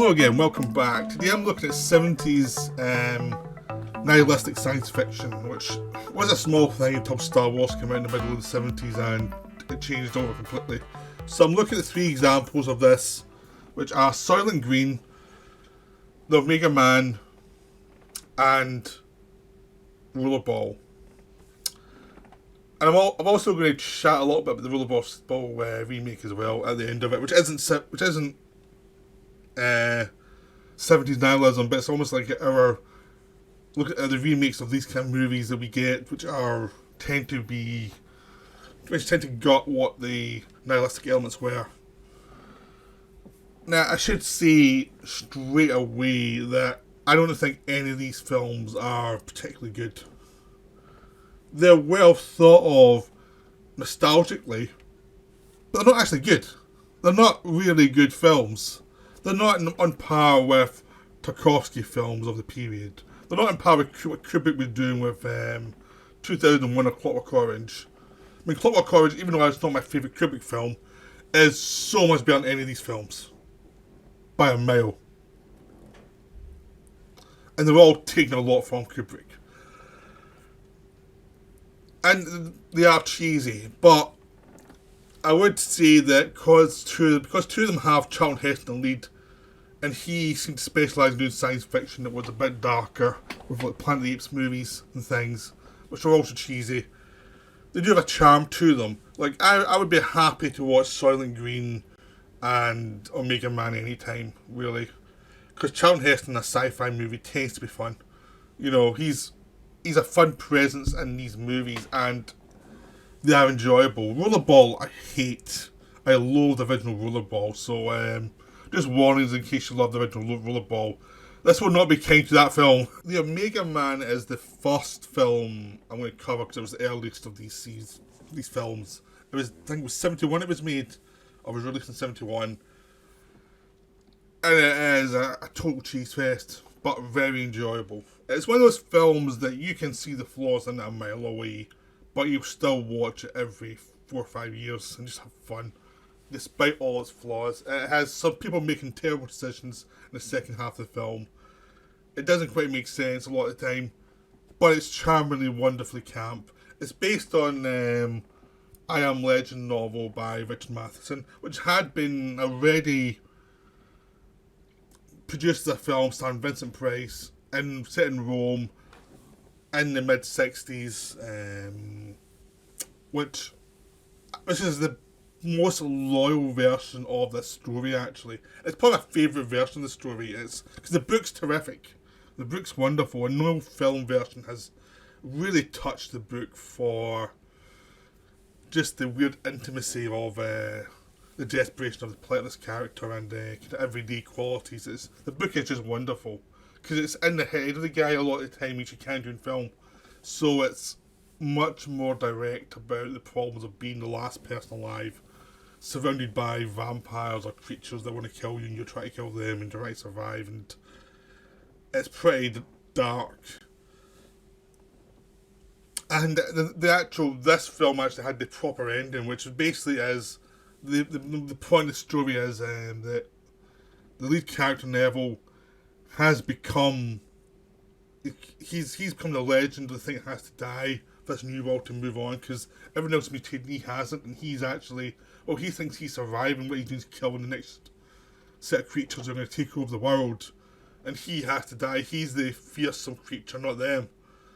Hello again, welcome back. Today I'm looking at 70s nihilistic science fiction, which was a small thing until Star Wars came out in the middle of the 70s and it changed over completely. So I'm looking at three examples of this, which are Soylent Green, The Omega Man, and Rollerball. And I'm also going to chat a little bit about the Rollerball remake as well at the end of it, which isn't 70s nihilism, but it's almost like our look at the remakes of these kind of movies that we get, which tend to gut what the nihilistic elements were. Now, I should say straight away that I don't think any of these films are particularly good. They're well thought of nostalgically, but they're not actually good. They're not really good films. They're not on par with Tarkovsky films of the period. They're not on par with what Kubrick was doing with 2001 A Clockwork Orange. I mean, Clockwork Orange, even though it's not my favourite Kubrick film, is so much better than any of these films. By a mile. And they're all taking a lot from Kubrick. And they are cheesy, but I would say that because two of them have Charlton Heston lead, and he seemed to specialise in doing science fiction that was a bit darker, with like Planet of the Apes movies and things, which are also cheesy. They do have a charm to them. Like, I would be happy to watch Soylent Green and Omega Man anytime, really. Because Charlton Heston in a sci-fi movie tends to be fun. You know, he's a fun presence in these movies, and they are enjoyable. Rollerball, I loathe the original Rollerball, so just warnings in case you love the original Rollerball. This will not be kind to that film. The Omega Man is the first film I'm going to cover because it was the earliest of these films. I think it was 71 it was made. I was released in 71. And it is a total cheese fest, but very enjoyable. It's one of those films that you can see the flaws in it a mile away, but you still watch it every 4 or 5 years and just have fun, despite all its flaws. It has some people making terrible decisions in the second half of the film. It doesn't quite make sense a lot of the time, but it's charmingly, wonderfully camp. It's based on I Am Legend novel by Richard Matheson, which had been already produced as a film starring Vincent Price and set in Rome in the mid-60s, which is the most loyal version of this story, actually. It's probably my favourite version of the story, because the book's terrific. The book's wonderful, and no film version has really touched the book for just the weird intimacy of the desperation of the plateless character and kind of everyday qualities. The book is just wonderful, because it's in the head of the guy a lot of the time, which you can't do in film. So it's much more direct about the problems of being the last person alive, surrounded by vampires or creatures that want to kill you, and you try to kill them and try to survive, and it's pretty dark. And this film actually had the proper ending, which basically is the point of the story is that the lead character Neville has become he's become the legend of the thing that has to die for this new world to move on, because everyone else mutated and he hasn't, and he's actually he thinks he's surviving, what he's doing is killing the next set of creatures that are going to take over the world, and he has to die. He's the fearsome creature, not them.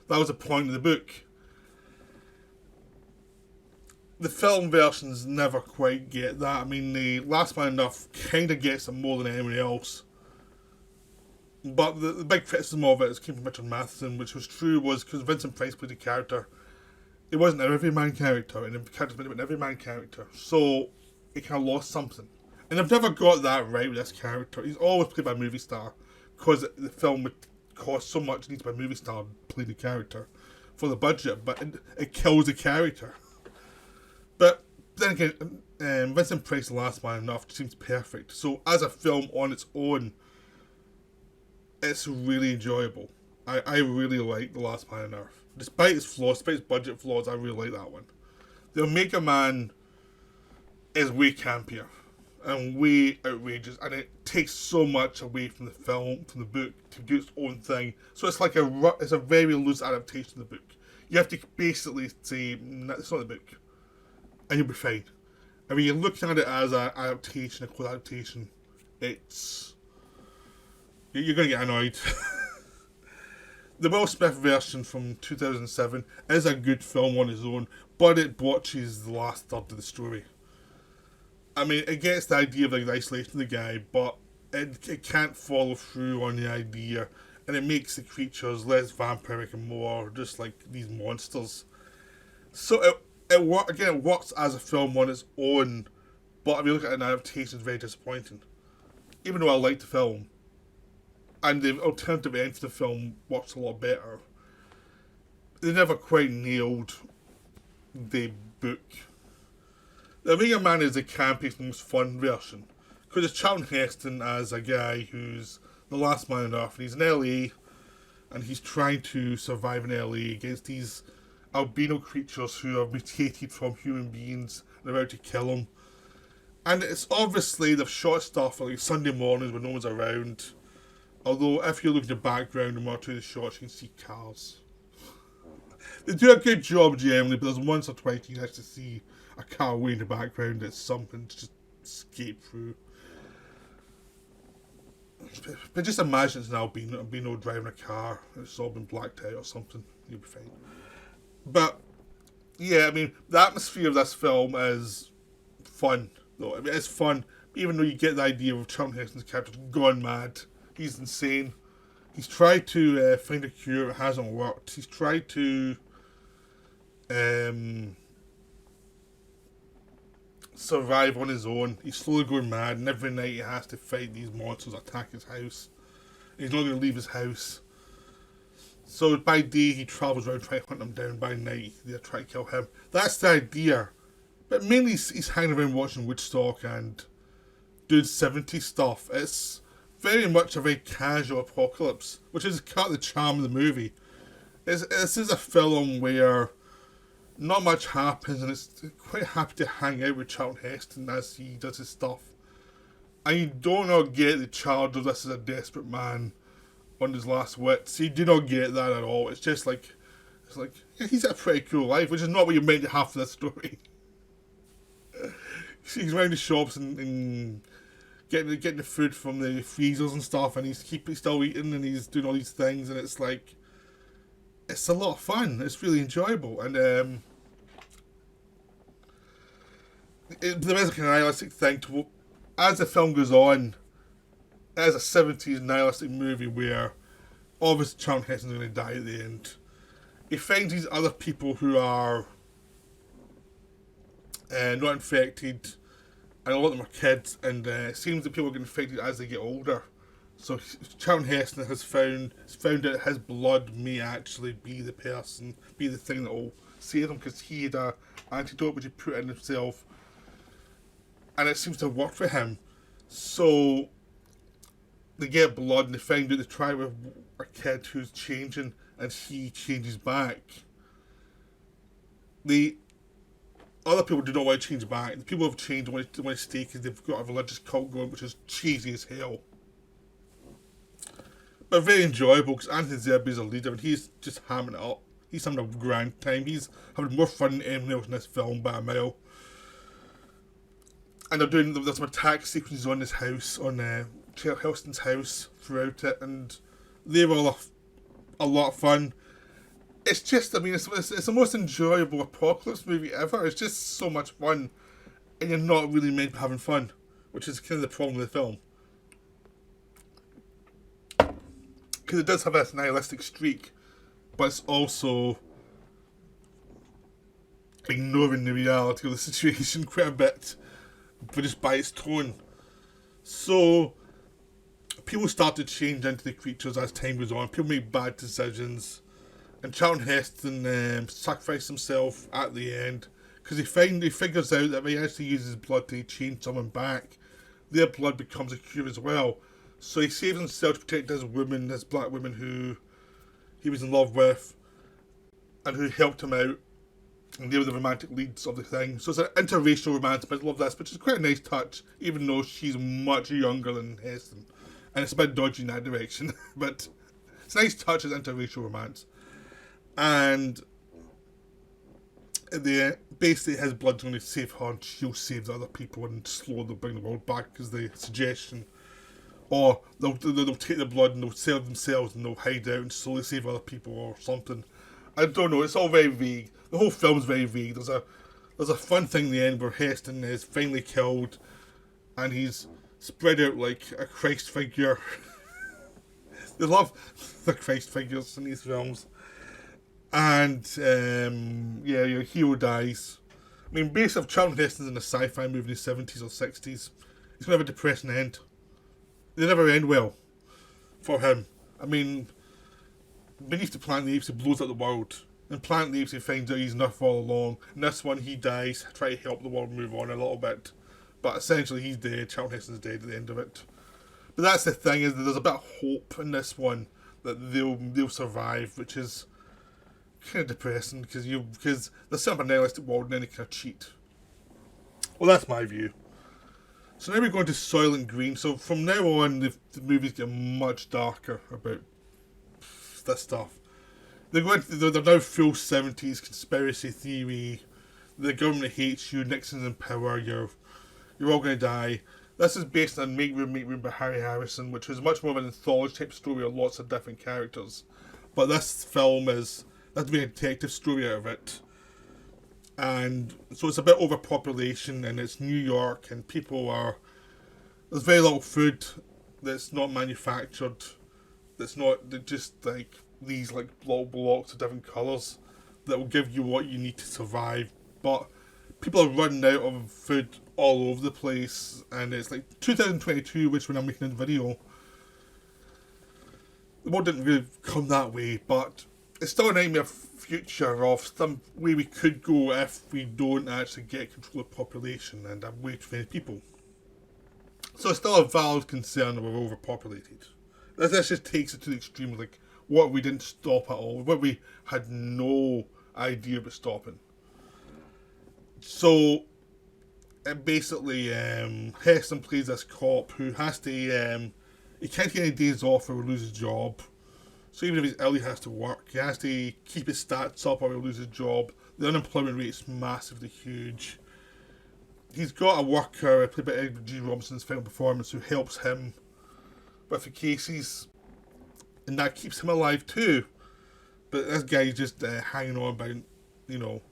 That was the point of the book. The film versions never quite get that. I mean, the Last Man Enough kind of gets it more than anyone else. But the big criticism of it came from Richard Matheson, which was true, was because Vincent Price played the character. It wasn't an everyman character, and the character's been an everyman character. So, it kind of lost something. And I've never got that right with this character. He's always played by a movie star, because the film would cost so much, it needs to be a movie star to play the character for the budget, but it kills the character. But then again, Vincent Price's The Last Man Enough seems perfect. So as a film on its own, it's really enjoyable. I really like The Last Man Enough. Despite its flaws, despite its budget flaws, I really like that one. The Omega Man is way campier. and way outrageous, and it takes so much away from the film, from the book, to do its own thing. So it's like it's a very loose adaptation of the book. You have to basically say, nah, it's not the book, and you'll be fine. I mean, you're looking at it as an adaptation, a close adaptation. You're going to get annoyed. The Will Smith version from 2007 is a good film on its own, but it botches the last third of the story. I mean, it gets the idea of the isolation of the guy, but it can't follow through on the idea, and it makes the creatures less vampiric and more just like these monsters. So it works as a film on its own, but if you look at an adaptation, it's very disappointing. Even though I like the film, and the alternative end to the film works a lot better, they never quite nailed the book. The Omega Man is the campiest and most fun version, because it's Charlton Heston as a guy who's the last man on Earth, and he's in LA, and he's trying to survive in LA against these albino creatures who have mutated from human beings and are about to kill him. And it's obviously they've shot stuff like Sunday mornings when no one's around. Although if you look at the background and more to the shots, you can see cars. They do a good job generally, but there's once or twice you actually see a car way in the background that's something to just escape through. But just imagine it's an albino driving a car. It's all been blacked out or something. You'll be fine. But yeah, I mean, the atmosphere of this film is fun, though. I mean, it's fun, even though you get the idea of Charlton Heston's character gone mad. He's insane. He's tried to find a cure. It hasn't worked. He's tried to survive on his own. He's slowly going mad, and every night he has to fight these monsters that attack his house. He's not going to leave his house. So by day he travels around trying to hunt them down. By night they try to kill him. That's the idea. But mainly he's hanging around watching Woodstock and doing 70s stuff. It's very much a very casual apocalypse, which is kind of the charm of the movie. This is a film where not much happens, and it's quite happy to hang out with Charlton Heston as he does his stuff. And you do not get the charge of this as a desperate man on his last wits. You do not get that at all. It's just like, yeah, he's got a pretty cool life, which is not what you're meant to have for this story. He's around the shops and getting the food from the freezers and stuff, and he's still eating, and he's doing all these things, and it's like, it's a lot of fun. It's really enjoyable, and there is a kind of nihilistic thing to as the film goes on. As a 70s nihilistic movie where obviously Charlton Heston's going to die at the end. He finds these other people who are not infected, and a lot of them are kids, and it seems that people are getting infected as they get older. So Charlton Heston has found out his blood may actually be the thing that will save him, because he had an antidote which he put in himself, and it seems to work for him. So they get blood, and they find out they try with a kid who's changing, and he changes back. The other people do not want to change back. The people who have changed want to stay because they've got a religious cult going, which is cheesy as hell. But very enjoyable, because Anthony Zerbe's a leader, and he's just hamming it up. He's having a grand time. He's having more fun than anyone else in this film by a mile. And there's some attack sequences on his house, on Heston's house throughout it, and they were a lot of fun. It's just, I mean, it's the most enjoyable apocalypse movie ever. It's just so much fun, and you're not really meant to be having fun, which is kind of the problem with the film. Because it does have this nihilistic streak, but it's also ignoring the reality of the situation quite a bit, but just by its tone. So people start to change into the creatures as time goes on. People make bad decisions, and Charlton Heston sacrifices himself at the end because he figures out that if he actually uses blood to change someone back, their blood becomes a cure as well. So he saves himself to protect this black woman who he was in love with and who helped him out. and they were the romantic leads of the thing. So it's an interracial romance, but I love this, which is quite a nice touch, even though she's much younger than Heston. And it's a bit dodgy in that direction, but it's a nice touch as interracial romance. And basically his blood's going to save her, and she'll save the other people and slowly bring the world back, is the suggestion. Or they'll take the blood and they'll sell themselves and they'll hide out and slowly save other people or something. I don't know, it's all very vague. The whole film's very vague. There's a fun thing in the end where Heston is finally killed and he's spread out like a Christ figure. They love the Christ figures in these films. And your hero dies. I mean, based off Charlton Heston's in a sci-fi movie in the 70s or 60s, he's going to have a depressing end. They never end well for him. I mean, beneath the Planet of the Apes, he blows up the world. In Planet of the Apes, he finds out he's enough all along. In this one, he dies, try to help the world move on a little bit. But essentially, he's dead. Charlton Heston's dead at the end of it. But that's the thing, is that there's a bit of hope in this one that they'll survive, which is kind of depressing because there's some nihilistic world and then they kind of cheat. Well, that's my view. So now we're going to Soylent Green. So from now on, the movies get much darker about this stuff. They're now full 70s conspiracy theory. The government hates you. Nixon's in power. You're all going to die. This is based on Make Room by Harry Harrison, which is much more of an anthology type story with lots of different characters. But this film is that's to be a detective story out of it. And so it's a bit overpopulation, and it's New York, and there's very little food that's not manufactured, they're just like these like little blocks of different colours that will give you what you need to survive. But people are running out of food all over the place, and it's like 2022, which when I'm making this video, the world didn't really come that way, but it's still a nightmare future of some way we could go if we don't actually get control of population and have way too many people. So it's still a valid concern that we're overpopulated. This just takes it to the extreme, like what we didn't stop at all, what we had no idea about stopping. So basically, Heston plays this cop who has to, he can't get any days off or he'll lose his job. So even if he's ill, he has to work. He has to keep his stats up or he'll lose his job. The unemployment rate's massively huge. He's got a worker, played by Edward G. Robinson's final performance, who helps him with the cases. And that keeps him alive too. But this guy's just hanging on about,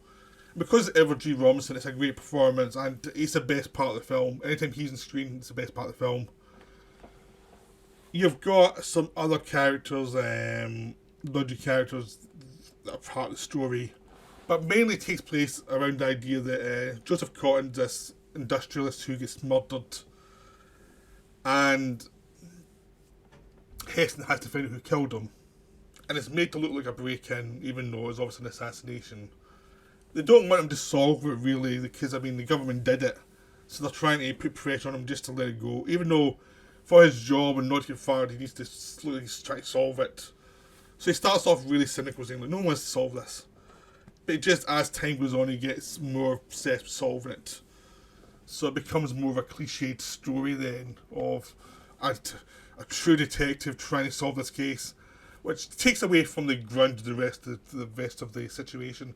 Because Edward G. Robinson, it's a great performance and he's the best part of the film. Anytime he's on screen, it's the best part of the film. You've got some other characters, dodgy characters that are part of the story, but mainly it takes place around the idea that Joseph Cotton's this industrialist who gets murdered, and Heston has to find out who killed him, and it's made to look like a break-in, even though it's obviously an assassination. They don't want him to solve it really, because the government did it, so they're trying to put pressure on him just to let it go, even though for his job and not to get fired, he needs to slowly try to solve it. So he starts off really cynical, saying like, no one wants to solve this. But just as time goes on, he gets more obsessed with solving it. So it becomes more of a cliched story then of a true detective trying to solve this case, which takes away from the grunt of the rest of the situation.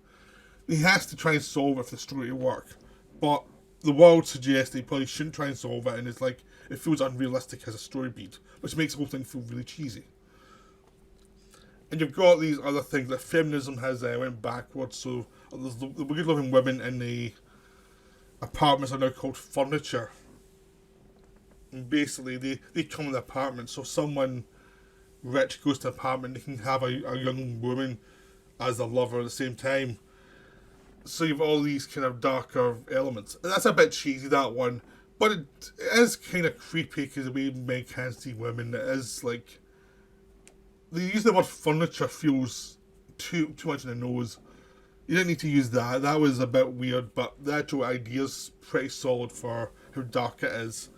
He has to try and solve it for the story to work, but the world suggests that he probably shouldn't try and solve it, and it's like it feels unrealistic as a story beat, which makes the whole thing feel really cheesy. And you've got these other things like feminism has went backwards, so there's the good-looking women in the apartments are now called furniture. And basically, they come in the apartment, so someone rich goes to an apartment, they can have a young woman as a lover at the same time. So you've all these kind of darker elements. And that's a bit cheesy, that one. But it is kind of creepy because the way men can see women, it is like... They use the word furniture feels too much in the nose. You didn't need to use that. That was a bit weird, but the actual idea's pretty solid for how dark it is.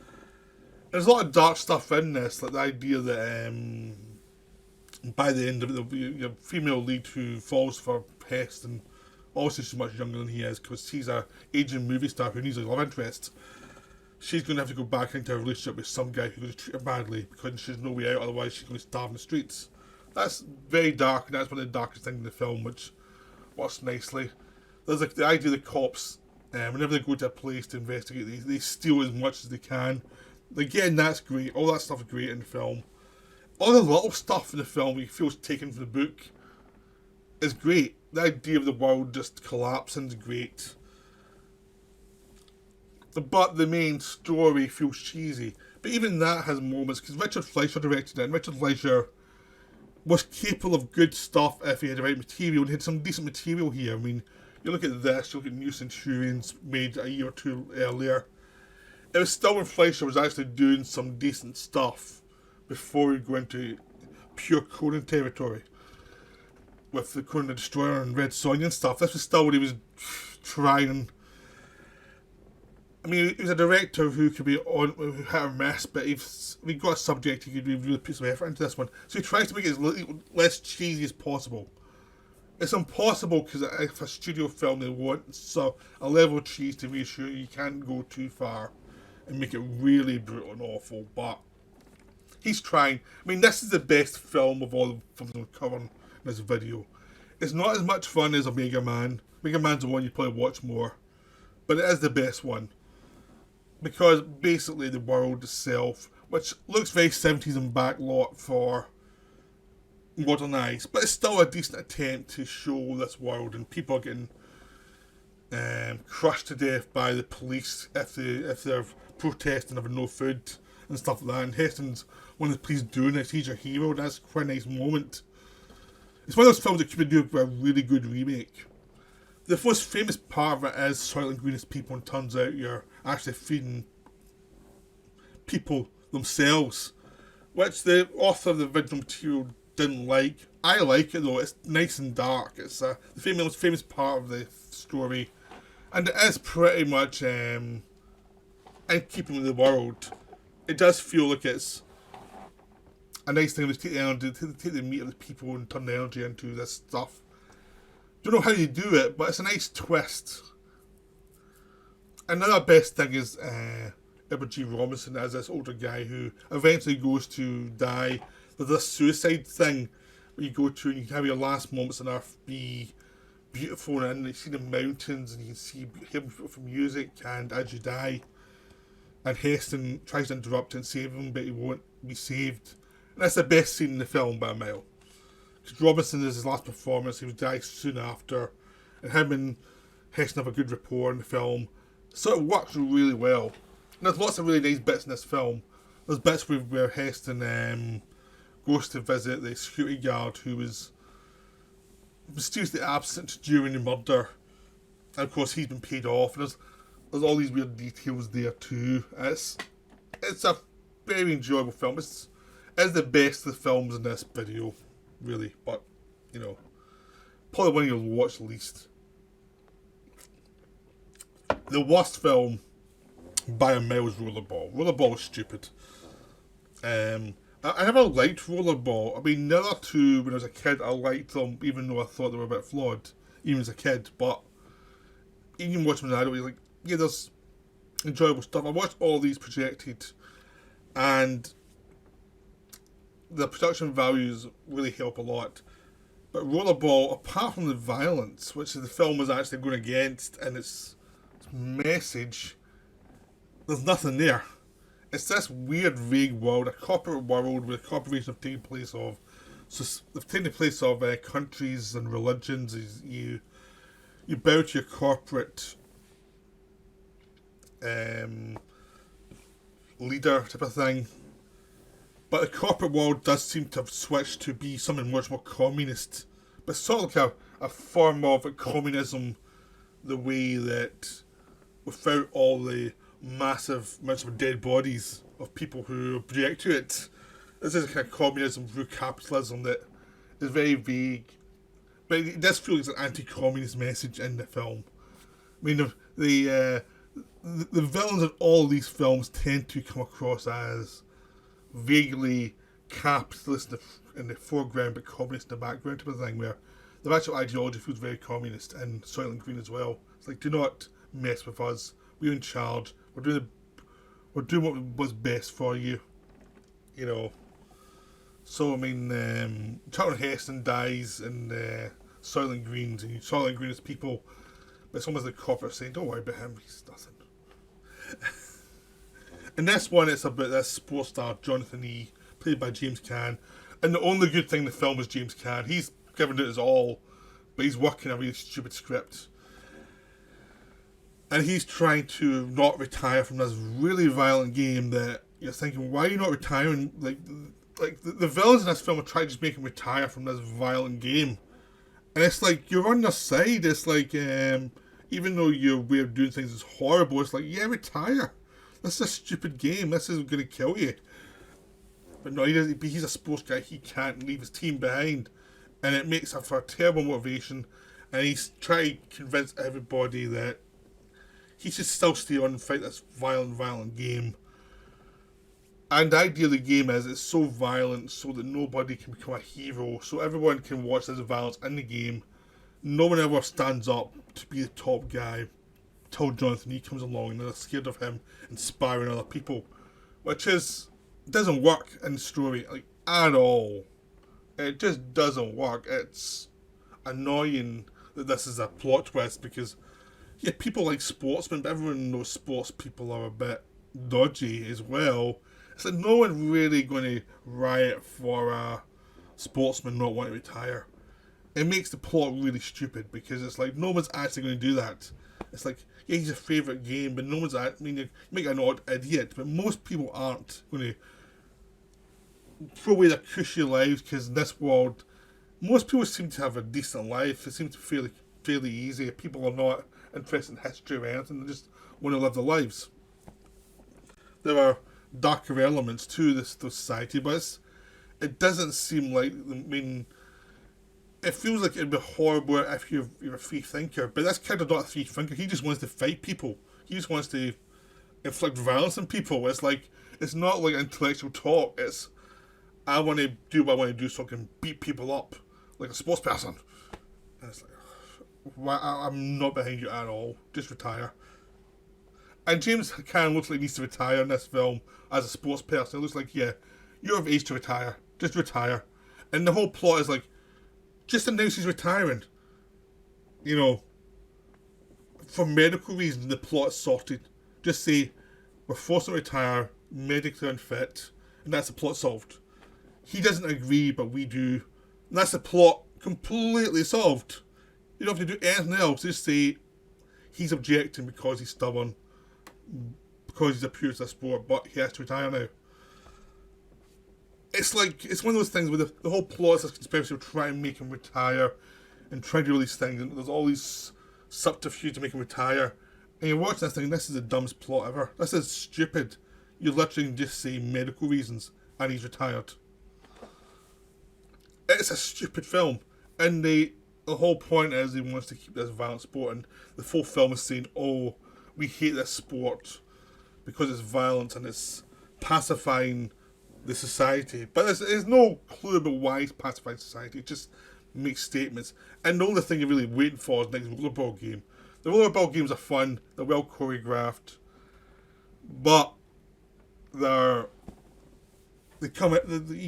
There's a lot of dark stuff in this, like the idea that by the end of it, there'll be a female lead who falls for Heston Obviously, she's much younger than he is because he's a aging movie star who needs a love interest. She's going to have to go back into a relationship with some guy who's going to treat her badly because she's no way out, otherwise she's going to starve in the streets. That's very dark, and that's one of the darkest things in the film, which works nicely. There's like the idea of the cops, whenever they go to a place to investigate, they steal as much as they can. Again, that's great. All that stuff is great in the film. All the little stuff in the film you feel is taken from the book is great. The idea of the world just collapsing is great. But the main story feels cheesy. But even that has moments, because Richard Fleischer directed it, and Richard Fleischer was capable of good stuff if he had the right material, and he had some decent material here. I mean, you look at this, you look at New Centurions, made a year or two earlier. It was still when Fleischer was actually doing some decent stuff before he go into pure Conan territory with the Conan the Destroyer and Red Sonja and stuff. This was still what he was trying. I mean, he was a director who could be on, who had a mess, but if he got a subject, he could really put some effort into this one. So he tries to make it as less cheesy as possible. It's impossible because if a studio film, they want a level of cheese to reassure you can't go too far and make it really brutal and awful, but he's trying. I mean, this is the best film of all the films we're covering in this video. It's not as much fun as Omega Man. Omega Man's the one you probably watch more, but it is the best one. Because basically the world itself, which looks very 70s and backlot for modern eyes, but it's still a decent attempt to show this world, and people are getting crushed to death by the police if they're protesting over no food and stuff like that. And Heston's one of the police doing it. He's your hero. That's quite a nice moment. It's one of those films that could do a really good remake. The most famous part of it is Soylent Green as people, and turns out you're actually feeding people themselves, which the author of the original material didn't like. I like it though. It's nice and dark. It's the most famous part of the story, and it is pretty much in keeping with the world. It does feel like it's a nice thing to take the energy, take the meat of the people and turn the energy into this stuff. Don't know how you do it, but it's a nice twist. Another best thing is Edward G. Robinson as this older guy who eventually goes to die. There's this suicide thing where you go to and you can have your last moments on Earth be beautiful, and you see the mountains and you can see beautiful music, and as you die, and Heston tries to interrupt and save him, but he won't be saved. And that's the best scene in the film by a mile. Because Robinson is his last performance, he would die soon after, and him and Heston have a good rapport in the film. So it works really well. And there's lots of really nice bits in this film. There's bits where Heston goes to visit the security guard who was mysteriously absent during the murder. And of course he's been paid off. And there's all these weird details there too. It's a very enjoyable film. It's the best of the films in this video, really. But, you know, probably one you'll watch least. The worst film by a mile is Rollerball. Rollerball was stupid. I never liked Rollerball. I mean, the other two, when I was a kid, I liked them, even though I thought they were a bit flawed, even as a kid. But even watching them as an adult, you're like, yeah, there's enjoyable stuff. I watched all these projected, and the production values really help a lot. But Rollerball, apart from the violence, which the film was actually going against, and its message, there's nothing there. It's this weird, vague world, a corporate world where corporations have taken place of. So they've taken the place of countries and religions. You bow to your corporate leader type of thing. But the corporate world does seem to have switched to be something much more communist. But sort of like a form of communism, the way that without all the massive amounts of dead bodies of people who object to it. This is a kind of communism through capitalism that is very vague. But it does feel like it's an anti-communist message in the film. I mean, the villains in all these films tend to come across as vaguely capitalist in the foreground but communist in the background type of thing, where their actual ideology feels very communist, and Soylent Green as well. It's like, do not mess with us. We're in charge. We're doing what was best for you. You know. So I mean, Charlton Heston dies in Soylent Green, and Soylent Green is people, but it's almost like corporate saying, "Don't worry about him. He's nothing." In this one, it's about this sports star Jonathan E, played by James Caan, and the only good thing in the film is James Caan. He's given it his all, but he's working a really stupid script. And he's trying to not retire from this really violent game that you're thinking, why are you not retiring? Like the villains in this film are trying to just make him retire from this violent game. And it's like, you're on their side. It's like, even though your way of doing things is horrible, it's like, yeah, retire. This is a stupid game. This is going to kill you. But no, he doesn't. He's a sports guy. He can't leave his team behind. And it makes for a terrible motivation. And he's trying to convince everybody that he should still stay on and fight this violent game. And the idea of the game is it's so violent so that nobody can become a hero. So everyone can watch this violence in the game. No one ever stands up to be the top guy till Jonathan E comes along and they're scared of him inspiring other people. Which doesn't work in the story, like, at all. It just doesn't work. It's annoying that this is a plot twist because, yeah, people like sportsmen, but everyone knows sports people are a bit dodgy as well. It's like no one really going to riot for a sportsman not wanting to retire. It makes the plot really stupid because it's like no one's actually going to do that. It's like, yeah, he's a favourite game, but no one's I mean, you make an odd idiot, but most people aren't going to throw away their cushy lives because in this world, most people seem to have a decent life. It seems to be fairly easy. People are not interested in history or anything. They just want to live their lives. There are darker elements to this society, but it doesn't seem like, I mean, it feels like it'd be horrible if you're a free thinker, but this kid is not a free thinker. He just wants to fight people. He just wants to inflict violence on people. It's like, it's not like intellectual talk. It's, I want to do what I want to do so I can beat people up like a sports person. And it's like, I'm not behind you at all. Just retire. And James Caan looks like he needs to retire in this film as a sports person. It looks like, yeah, you're of age to retire. Just retire. And the whole plot is like, just announce he's retiring. You know, for medical reasons, the plot's sorted. Just say, we're forced to retire, medically unfit, and that's the plot solved. He doesn't agree, but we do. And that's the plot completely solved. You don't have to do anything else. Just say, he's objecting because he's stubborn. Because he's a purist of sport, but he has to retire now. It's like, it's one of those things where the whole plot is a conspiracy to try and make him retire and try to do all these things, and there's all these subterfuge to make him retire. And you're watching this thing, this is the dumbest plot ever. This is stupid. You literally just say medical reasons and he's retired. It's a stupid film. And the whole point is he wants to keep this violent sport, and the full film is saying, oh, we hate this sport because it's violent and it's pacifying the society. But there's no clue about why it's pacifying society. It just makes statements. And the only thing you're really waiting for is the next rollerball game. The rollerball games are fun. They're well choreographed. But you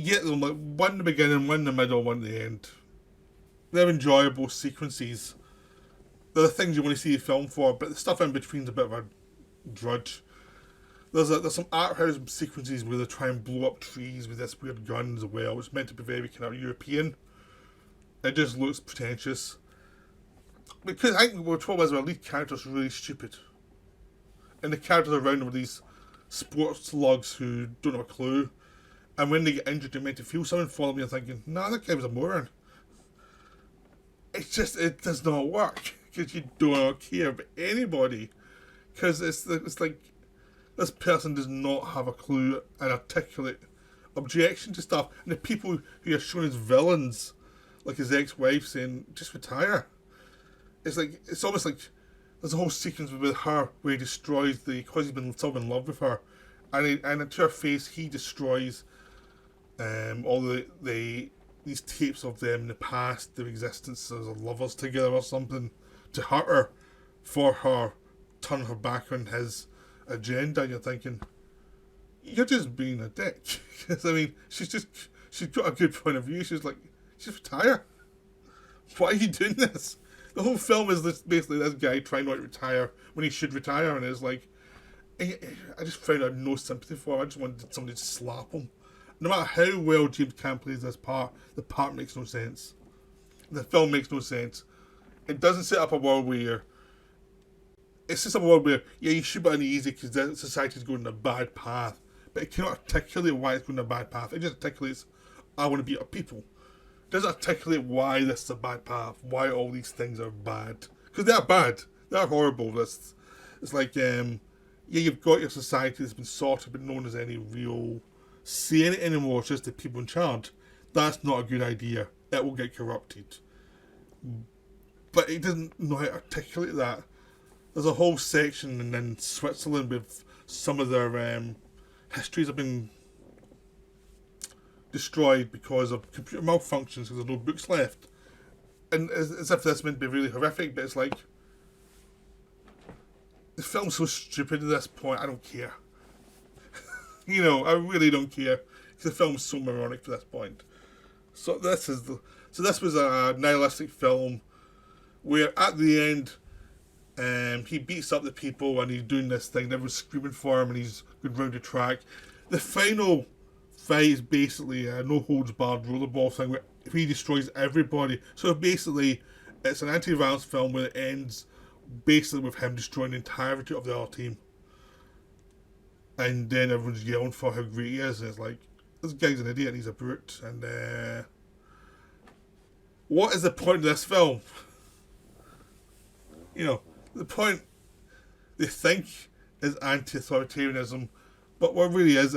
get them like one in the beginning, one in the middle, one at the end. They're enjoyable sequences. They're the things you want to see a film for, but the stuff in between's a bit of a drudge. There's some art house sequences where they try and blow up trees with this weird gun as well. It's meant to be very kind of European. It just looks pretentious. Because I think the trouble is our lead character's really stupid. And the characters around them are these sports slugs who don't have a clue. And when they get injured, they're meant to feel something for them. You're thinking, nah, that guy was a moron. It's just, it does not work. Because you don't care about anybody. Because it's like, this person does not have a clue and articulate objection to stuff. And the people who are shown as villains, like his ex-wife saying, just retire. It's almost like there's a whole sequence with her where he destroys because he's been so in love with her. And to her face, he destroys all the these tapes of them in the past, their existence as lovers together or something, to hurt her for her turn her back on his agenda. And you're thinking, you're just being a dick. I mean, she's got a good point of view. She's like, just retire. Why are you doing this? The whole film is basically this guy trying not to retire when he should retire, and it's like, I just found I had no sympathy for him. I just wanted somebody to slap him. No matter how well James Caan plays this part, the part makes no sense. The film makes no sense. It doesn't set up a world where... It's just a world where, yeah, you should be uneasy because society's going in a bad path. But it cannot articulate why it's going in a bad path. It just articulates, I want to beat up people. It doesn't articulate why this is a bad path, why all these things are bad. Because they are bad. They are horrible. It's like, yeah, you've got your society that's been sorted, but no one has any real say in it anymore. It's just the people in charge. That's not a good idea. It will get corrupted. But it doesn't know how to articulate that. There's a whole section in Switzerland with some of their histories have been destroyed because of computer malfunctions, because there's no books left. And as if that's meant to be really horrific, but it's like, the film's so stupid at this point, I don't care. You know, I really don't care, because the film's so moronic to this point. So this was a nihilistic film where at the end, he beats up the people and he's doing this thing. Everyone's screaming for him and he's going round the track. The final fight is basically a no holds barred rollerball thing where he destroys everybody. So basically, it's an anti-violence film where it ends basically with him destroying the entirety of the other team. And then everyone's yelling for how great he is. And it's like, this guy's an idiot and he's a brute. And what is the point of this film? You know, the point they think is anti-authoritarianism, but what really is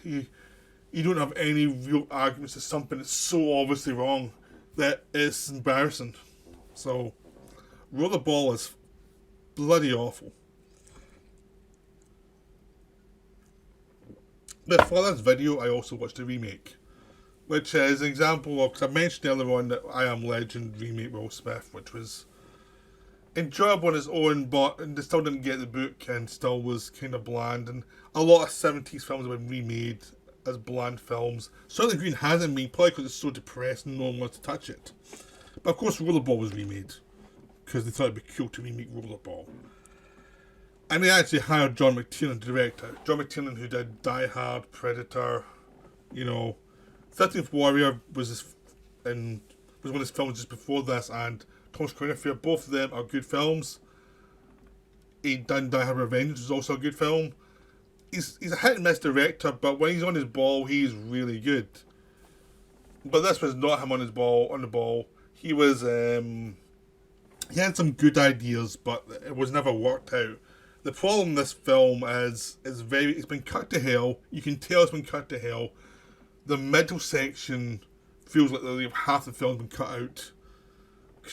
you don't have any real arguments to something that's so obviously wrong that it's embarrassing. So, Rollerball is bloody awful. Before this video, I also watched a remake, which is an example of, because I mentioned earlier on that I Am Legend remake Will Smith, which was enjoyable on its own, but they still didn't get the book and still was kind of bland. And a lot of 70s films have been remade as bland films. Soylent Green hasn't been, probably because it's so depressed and no one wants to touch it. But of course, Rollerball was remade because they thought it'd be cool to remake Rollerball. And they actually hired John McTiernan to direct it. John McTiernan, who did Die Hard, Predator, you know, 13th Warrior was one of his films just before this, and Thomas Crown Affair. Both of them are good films. He done Die Hard Revenge, which is also a good film. He's a hit and miss director, but when he's on his ball, he's really good. But this was not him on the ball. He was he had some good ideas, but it was never worked out. The problem in this film is it's been cut to hell. You can tell it's been cut to hell. The middle section feels like half the film's been cut out.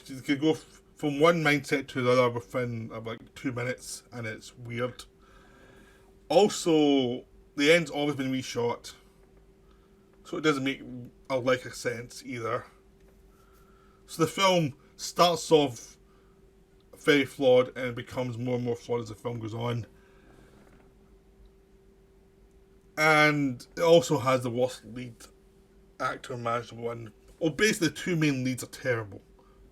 You could go from one mindset to the other within like 2 minutes, and it's weird. Also, the end's always been reshot, so it doesn't make a sense either. So the film starts off very flawed and becomes more and more flawed as the film goes on. And it also has the worst lead actor imaginable, and basically the two main leads are terrible.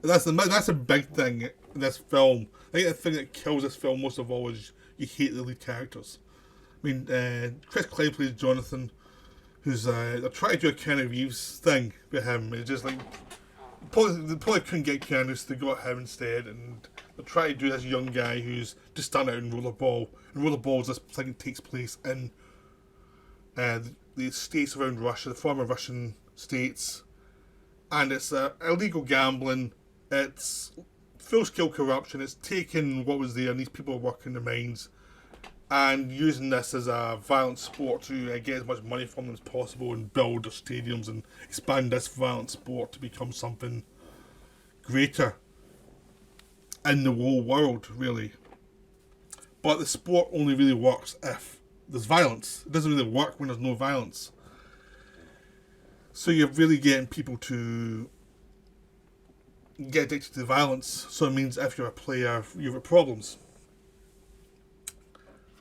That's a big thing in this film. I think the thing that kills this film most of all is you hate the lead characters. I mean, Chris Klein plays Jonathan, who's they're trying to do a Keanu Reeves thing with him. It's just like they probably couldn't get Keanu, so they got him instead, and they're trying to do this young guy who's just starting out in Rollerball. And Rollerball, this thing takes place in the states around Russia, the former Russian states, and it's illegal gambling. It's full-scale corruption. It's taking what was there, and these people are working the mines, and using this as a violent sport to get as much money from them as possible and build their stadiums and expand this violent sport to become something greater in the whole world, really. But the sport only really works if there's violence. It doesn't really work when there's no violence. So you're really getting people to get addicted to violence. So it means if you're a player, you've got problems.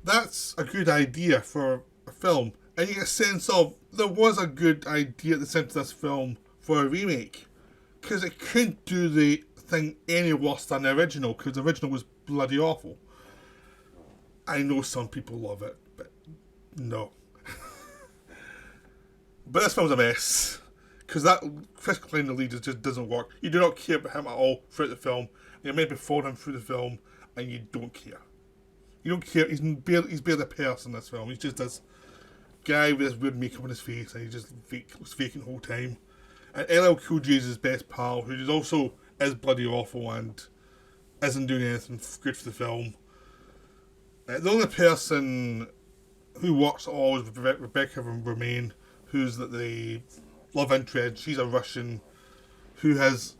That's a good idea for a film. And you get a sense of there was a good idea at the centre of this film for a remake. Because it couldn't do the thing any worse than the original, because the original was bloody awful. I know some people love it, but no. But this film's a mess. Because that Chris Klein, the lead, just doesn't work. You do not care about him at all throughout the film. You're meant to follow him through the film, and you don't care. You don't care. He's barely a person in this film. He's just this guy with this weird makeup on his face, and he just looks faking the whole time. And LL Cool J is his best pal, who is also is bloody awful and isn't doing anything good for the film. The only person who works at all is Rebecca Romaine, who's the love interest. She's a Russian who has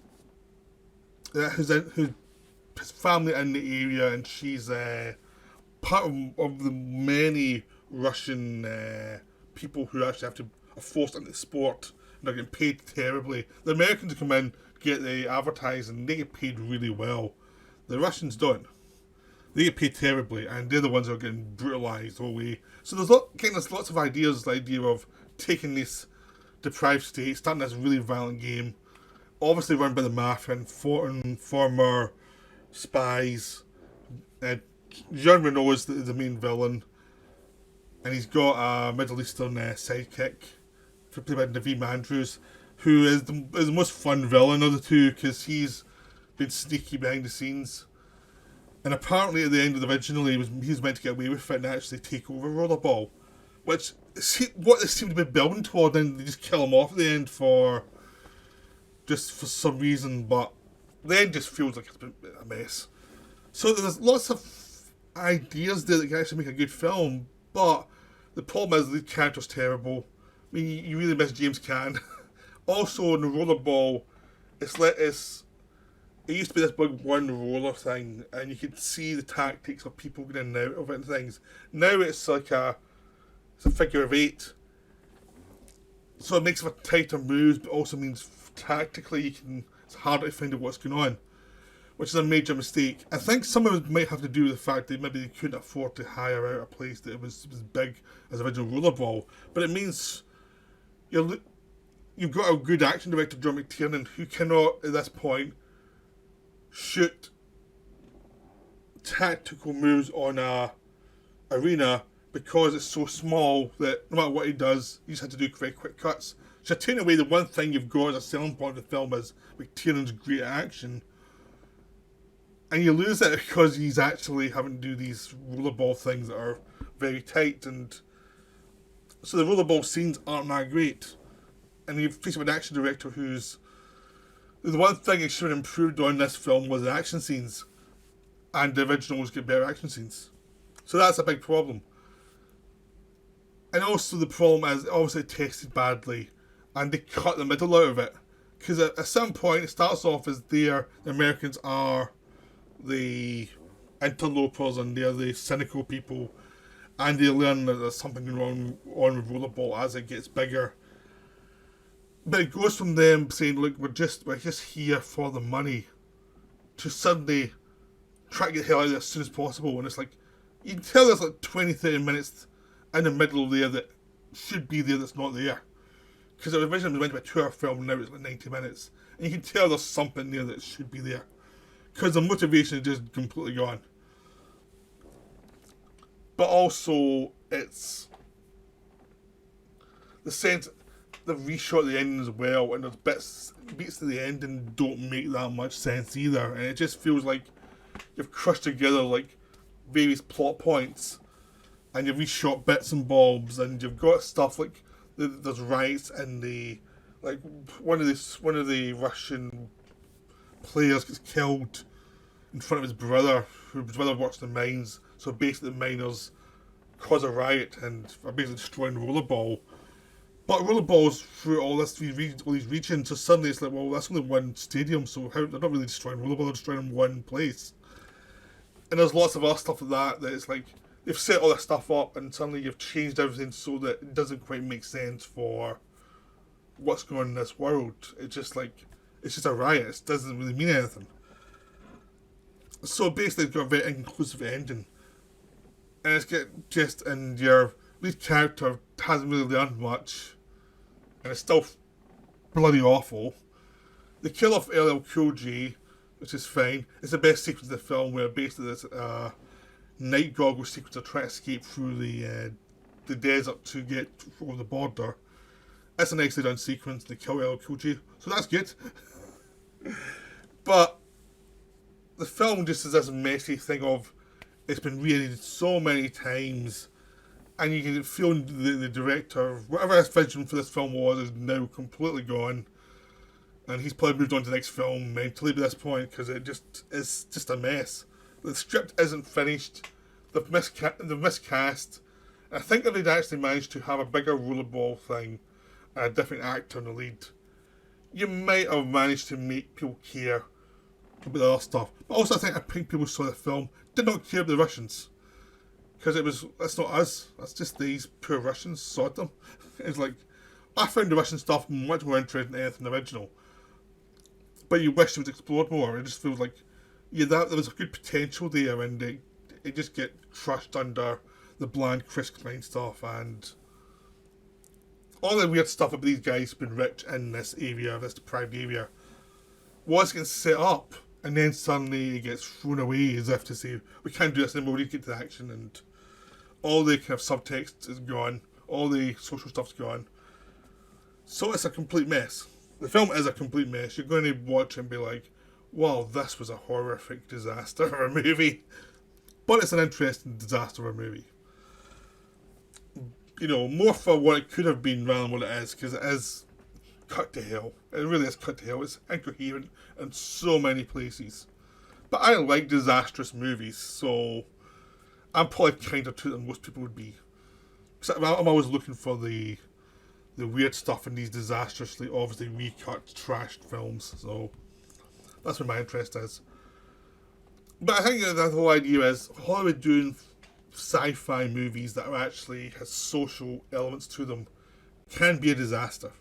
who's his family in the area, and she's part of the many Russian people who actually have to are forced into sport and are getting paid terribly. The Americans come in, get the advertising, they get paid really well. The Russians don't. They get paid terribly, and they're the ones who are getting brutalised all the way. So there's lots of ideas. The idea of taking this deprived state, starting this really violent game, obviously run by the mafia and former spies. Jean Reno is the main villain, and he's got a Middle Eastern sidekick, played by Naveem Andrews, who is the most fun villain of the two because he's been sneaky behind the scenes. And apparently at the end of the original, he was meant to get away with it and actually take over Rollerball, which what they seem to be building toward, and they just kill him off at the end for some reason. But the end just feels like it's been a mess. So there's lots of ideas there that can actually make a good film, but the problem is the character's terrible. I mean, you really miss James Caan. Also, in the Rollerball, it used to be this big one roller thing, and you could see the tactics of people getting out of it and things. Now it's like it's a figure of eight, so it makes it a tighter moves, but also means tactically it's harder to find out what's going on, which is a major mistake. I think some of it might have to do with the fact that maybe they couldn't afford to hire out a place that was big as original Rollerball, but it means you've got a good action director, John McTiernan, who cannot at this point shoot tactical moves on a arena because it's so small that no matter what he does, you just have to do very quick cuts. So taking away the one thing you've got as a selling point of the film is McTiernan's great action, and you lose it because he's actually having to do these rollerball things that are very tight, and so the rollerball scenes aren't that great. And you face with an action director who's the one thing he should have improved on this film was the action scenes, and the originals get better action scenes. So that's a big problem. And also the problem is, obviously it tested badly, and they cut the middle out of it. Because at some point, it starts off as the Americans are the interlopers and they're the cynical people, and they learn that there's something going on with Rollerball as it gets bigger. But it goes from them saying, look, we're just here for the money, to suddenly try to get the hell out of there as soon as possible. And it's like, you can tell there's like 20, 30 minutes in the middle there that should be there that's not there. Because originally it was meant to be a 2-hour film, and now it's like 90 minutes. And you can tell there's something there that should be there. Because the motivation is just completely gone. But also, it's the sense, the reshot at the ending as well, and there's beats at the ending don't make that much sense either. And it just feels like you've crushed together like various plot points, and you've reshot bits and bobs, and you've got stuff like there's riots in the, like one of the Russian players gets killed in front of his brother, whose brother works in the mines. So basically the miners cause a riot and are basically destroying Rollerball. But Rollerball's through all these regions, so suddenly it's like, well, that's only one stadium, so they're not really destroying Rollerball, they're destroying one place. And there's lots of other stuff like that it's like, they've set all this stuff up and suddenly you've changed everything so that it doesn't quite make sense for what's going on in this world. It's just like, it's just a riot. It doesn't really mean anything. So basically, it's got a very inconclusive ending. And and your lead character hasn't really learned much. And it's still bloody awful. The kill of LL Cool J, which is fine. It's the best sequence of the film, where basically this night goggle sequence are trying to escape through the desert to get over the border. It's a nicely done sequence. They kill LL Cool J, so that's good. But the film just is this messy thing of, it's been reedited so many times, and you can feel the director, whatever his vision for this film was, is now completely gone. And he's probably moved on to the next film mentally by this point, because it's just a mess. The script isn't finished. They've miscast. I think if they'd actually managed to have a bigger rollerball thing and a different actor in the lead, you might have managed to make people care about the other stuff. But also, I think people saw the film, did not care about the Russians. Because it's not us, that's just these poor Russians, sod them. It's like, I found the Russian stuff much more interesting than anything original. But you wish it was explored more. It just feels like, yeah, there was a good potential there, and it just get crushed under the bland Chris Klein stuff, and all the weird stuff about these guys being rich in this area, this deprived area, was getting set up, and then suddenly it gets thrown away as if to say, we can't do this anymore, we need to get to the action, and all the kind of subtext is gone, all the social stuff's gone. So it's a complete mess. The film is a complete mess. You're going to watch it and be like, wow, this was a horrific disaster of a movie. But it's an interesting disaster of a movie. You know, more for what it could have been rather than what it is, because it is cut to hell. It really is cut to hell. It's incoherent in so many places. But I like disastrous movies, so I'm probably kinder to it than most people would be. Because I'm always looking for the weird stuff in these disastrously, obviously recut, trashed films. So that's where my interest is. But I think the whole idea is Hollywood doing sci-fi movies that are actually has social elements to them can be a disaster.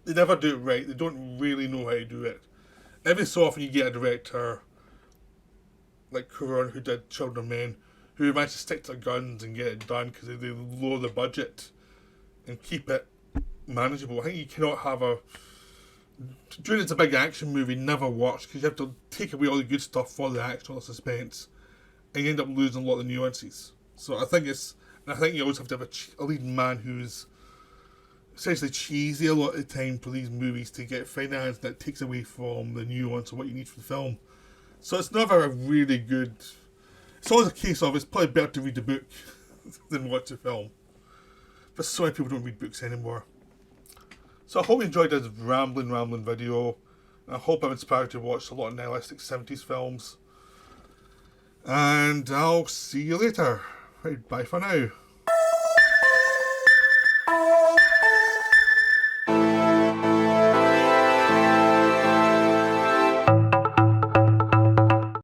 They never do it right. They don't really know how to do it. Every so often you get a director like Cuarón, who did Children of Men, who managed to stick to their guns and get it done because they lower the budget and keep it manageable. I think you cannot have doing it's a big action movie never works, because you have to take away all the good stuff for the action, all the suspense, and you end up losing a lot of the nuances. So I think you always have to have a lead man who's essentially cheesy a lot of the time for these movies to get finance that takes away from the nuance of what you need for the film. So it's never a really good. It's always a case of, it's probably better to read the book than watch the film. But so many people don't read books anymore. So I hope you enjoyed this rambling video. I hope I'm inspired to watch a lot of nihilistic 70s films. And I'll see you later. Right, bye for now.